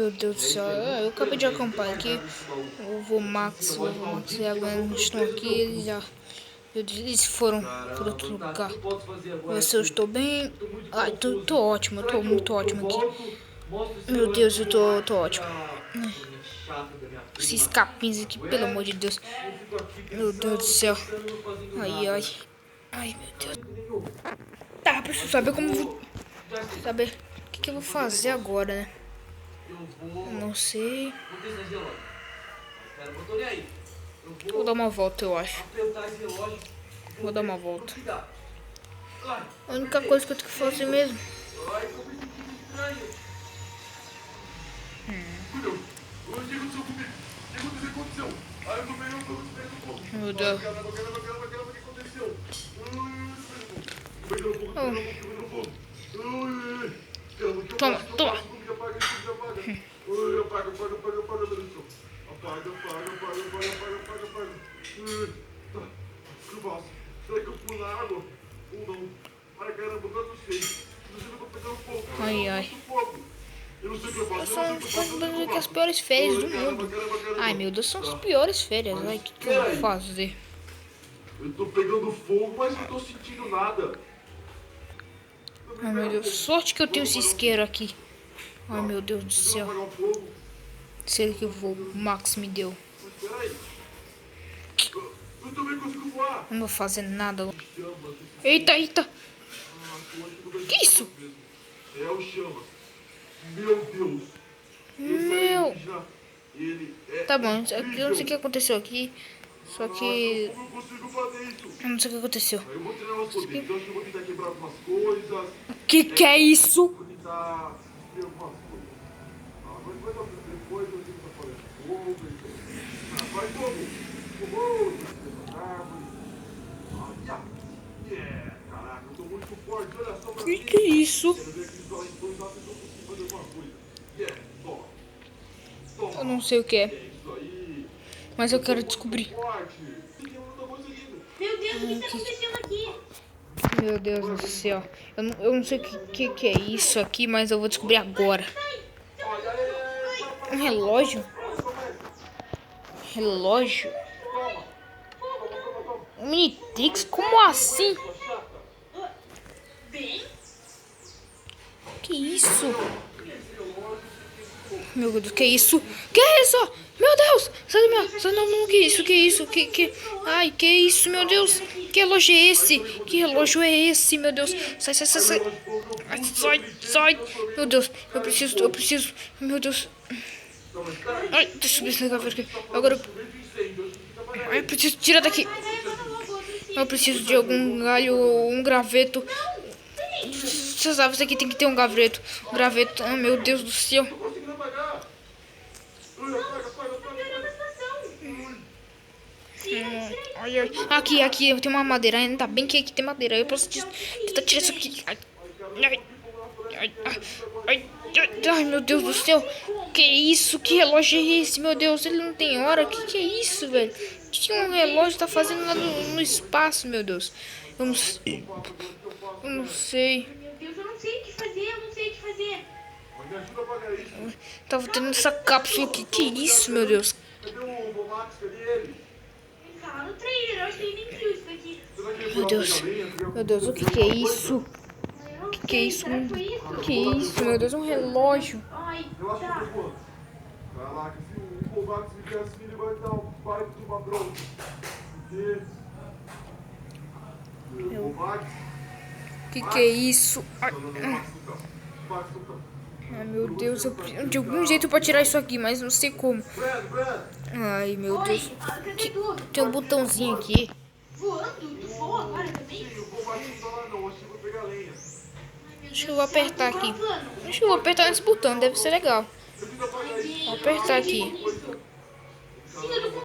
Meu Deus do céu, eu acabei de acampar aqui. O vô Max e a Gwen estão aqui. Eles foram para outro lugar. Ver se eu estou bem. Ai, tô ótimo, eu tô muito ótimo aqui. Meu Deus, eu tô ótimo. Esses capins aqui, pelo amor de Deus. Meu Deus do céu. Ai. Ai, meu Deus. Tá, preciso saber como. Saber o que eu vou fazer agora, né? Eu não sei. Vou dar uma volta, eu acho. Vou dar uma volta. A única coisa que eu tenho que fazer mesmo. Meu Deus. Toma. Ai. São as piores férias do mundo. Ai, meu Deus, são as piores férias. Ai, o que eu vou fazer? Eu tô pegando fogo, mas não tô sentindo nada. Ai, meu Deus, sorte que eu tenho esse isqueiro aqui. Ai, meu Deus do céu. Sei que o Max me deu. Não vou fazer nada. Eita. Que isso? É o Chamas. Meu Deus. Meu. Tá bom, eu não sei o que aconteceu aqui. Só que... eu não sei o que aconteceu. Eu vou treinar umas coisas. Eu acho que eu vou tentar quebrar algumas coisas. Que é isso? Vou tentar ver algumas coisas. Vai dar depois eu tenho que fazer fogo. Vai fogo. Caraca, eu tô muito forte. Olha só pra mim. Que é isso? Quero ver aqueles valentões lá se eu consigo fazer alguma coisa. Toma. Eu não sei o que é. Isso aí. Mas eu quero descobrir. Meu Deus, o que está acontecendo aqui? Meu Deus do céu. Eu não sei o que é isso aqui, mas eu vou descobrir agora. Um relógio? Relógio? Um Minitrix? Como assim? Que isso? Meu Deus, que isso? Que isso? Meu Deus! Sai da minha... Que isso? Ai, que isso, meu Deus? Que relógio é esse? Que relógio é esse, meu Deus? Sai. Ai, sai. Meu Deus, eu preciso. Meu Deus. Ai, deixa eu subir esse gaveta aqui. Agora ai, eu preciso tirar daqui. Eu preciso de algum galho ou um graveto. Você sabe, isso aqui tem que ter um graveto. Oh, meu Deus do céu. Aqui, eu tenho uma madeira. Ainda bem que aqui tem madeira. Eu posso tentar tirar isso aqui. Ai, meu Deus do céu. Que isso? Que relógio é esse? Meu Deus, ele não tem hora. Que é isso, velho? O que um relógio tá fazendo lá no espaço, meu Deus? Eu não sei. Meu Deus, eu não sei o que fazer. Tava tendo essa cápsula aqui. Que isso, meu Deus? Cadê o Vomax? Cadê ele? Tá no trailer, eu acho que ele nem viu isso daqui. Meu Deus, o que é isso? Eu não Que é sei, isso? será que foi isso? Que é isso, meu Deus? Um relógio. Ai, Relaxa, tá. pô. Caraca, se o Vomax me desse, ele vai dar um baita de uma bronca. Porque... o Vomax... Que é isso? Ai, meu Deus, eu preciso de algum jeito pra tirar isso aqui, mas não sei como. Ai, meu Deus. Oi, cadê tu? Tem um botãozinho aqui. Voando? Tu voa agora também? O Vomax não tá lá não, acho que eu vou pegar lenha. Acho que eu vou apertar aqui. Acho que eu vou apertar nesse botão, deve ser legal. Vou apertar aqui. Sim, eu tô